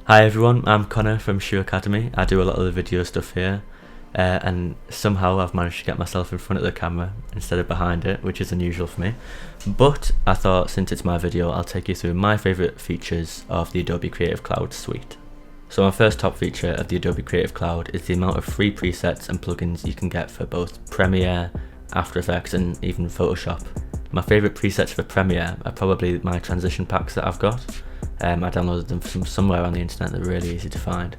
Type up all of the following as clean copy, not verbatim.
Hi everyone, I'm Connor from Shoo Academy. I do a lot of the video stuff here, and somehow I've managed to get myself in front of the camera instead of behind it, which is unusual for me. But I thought since it's my video, I'll take you through my favourite features of the Adobe Creative Cloud Suite. So my first top feature of the Adobe Creative Cloud is the amount of free presets and plugins you can get for both Premiere, After Effects and even Photoshop. My favourite presets for Premiere are probably my transition packs that I've got. I downloaded them from somewhere on the internet. They're really easy to find,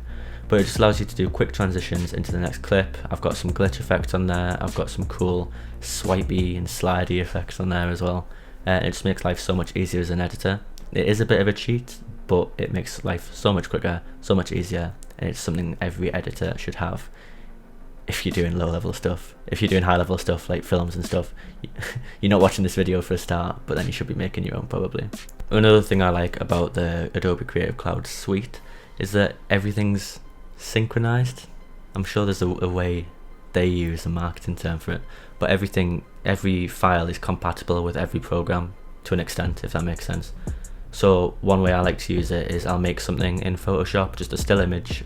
but it just allows you to do quick transitions into the next clip. I've got some glitch effects on there, I've got some cool swipey and slidey effects on there as well. It just makes life so much easier as an editor. It is a bit of a cheat, but it makes life so much quicker, so much easier, and it's something every editor should have. If you're doing low level stuff, if you're doing high level stuff like films and stuff, you're not watching this video for a start, but then you should be making your own probably. Another thing I like about the Adobe Creative Cloud Suite is that everything's synchronized. I'm sure there's a way they use a marketing term for it, but every file is compatible with every program to an extent, if that makes sense. So one way I like to use it is I'll make something in Photoshop, just a still image,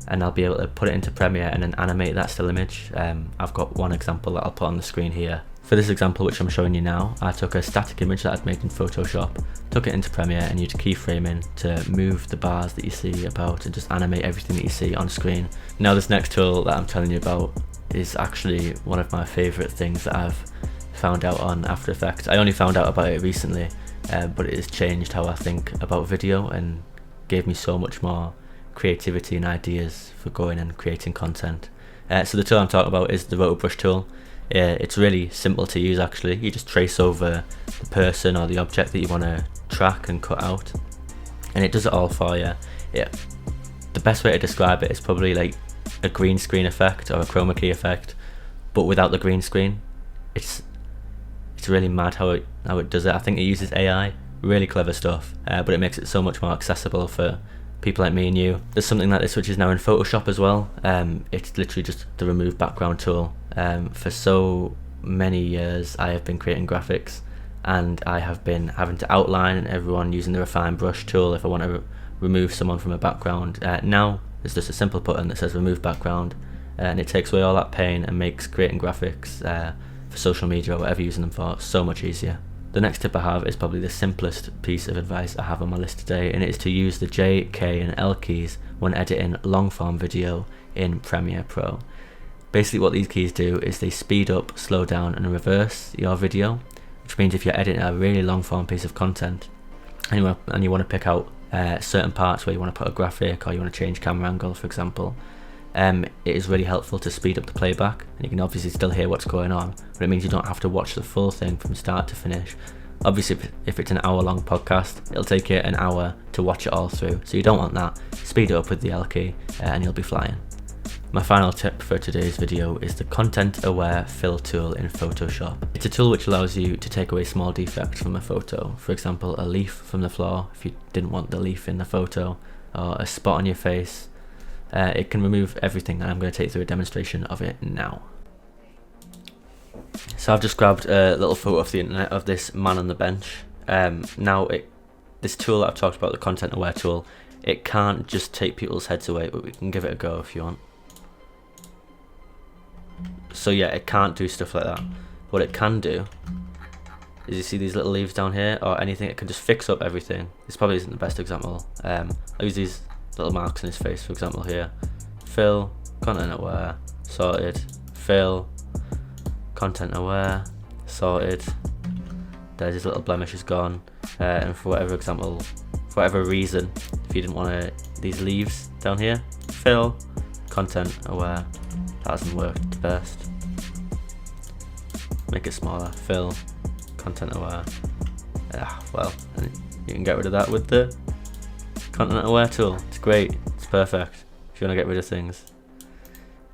and I'll be able to put it into Premiere and then animate that still image. I've got one example that I'll put on the screen here. For this example, which I'm showing you now, I took a static image that I'd made in Photoshop, took it into Premiere and used keyframing to move the bars that you see about and just animate everything that you see on screen. Now this next tool that I'm telling you about is actually one of my favourite things that I've found out on After Effects. I only found out about it recently, but it has changed how I think about video and gave me so much more creativity and ideas for going and creating content. So the tool I'm talking about is the roto brush tool. It's really simple to use actually. You just trace over the person or the object that you want to track and cut out, and it does it all for you. The best way to describe it is probably like a green screen effect or a chroma key effect, but without the green screen. It's really mad how it does it. I think it uses AI, really clever stuff, but it makes it so much more accessible for people like me and you. There's something like this which is now in Photoshop as well. It's literally just the remove background tool. For so many years I have been creating graphics, and I have been having to outline everyone using the refine brush tool if I want to remove someone from a background. Now there's just a simple button that says remove background, and it takes away all that pain and makes creating graphics for social media or whatever you're using them for so much easier. The next tip I have is probably the simplest piece of advice I have on my list today, and it is to use the J, K and L keys when editing long form video in Premiere Pro. Basically what these keys do is they speed up, slow down and reverse your video, which means if you're editing a really long form piece of content and you want to pick out certain parts where you want to put a graphic or you want to change camera angle, for example, it is really helpful to speed up the playback, and you can obviously still hear what's going on, but it means you don't have to watch the full thing from start to finish. Obviously if it's an hour long podcast, it'll take you an hour to watch it all through, so you don't want that. Speed it up with the L key and you'll be flying. My final tip for today's video is the Content Aware Fill tool in Photoshop. It's a tool which allows you to take away small defects from a photo. For example, a leaf from the floor if you didn't want the leaf in the photo, or a spot on your face. It can remove everything, and I'm going to take you through a demonstration of it now. So I've just grabbed a little photo off the internet of this man on the bench. This tool that I've talked about, the Content Aware tool, it can't just take people's heads away, but we can give it a go if you want. So yeah, it can't do stuff like that. What it can do is, you see these little leaves down here or anything, it can just fix up everything. This probably isn't the best example. I'll use these little marks in his face, for example here. Fill, Content Aware, sorted. Fill, Content Aware, sorted. There's his little blemish is gone. And for whatever reason, if you didn't want these leaves down here, fill, Content Aware. That hasn't worked the best. Make it smaller. Fill, Content Aware. Well, you can get rid of that with the Content Aware tool. It's great. It's perfect if you want to get rid of things.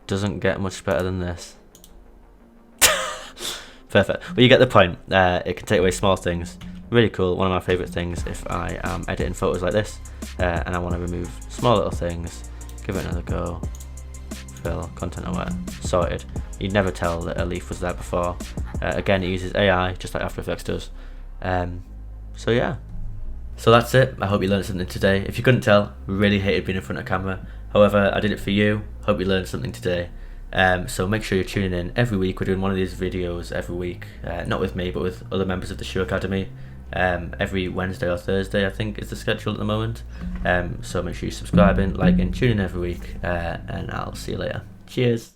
Doesn't get much better than this. Perfect. Well, you get the point. It can take away small things. Really cool. One of my favourite things if I am editing photos like this and I want to remove small little things. Give it another go. Fill, Content Aware, sorted. You'd never tell that a leaf was there before. Again, it uses AI just like After Effects does. So yeah, So that's it. I hope you learned something today. If you couldn't tell, really hated being in front of camera. However, I did it for you. Hope you learned something today. So make sure you're tuning in every week. We're doing one of these videos every week, not with me, but with other members of the Shoo Academy. Every Wednesday or Thursday, I think, is the schedule at the moment. So make sure you're subscribing, liking, tuning in every week, and I'll see you later. Cheers.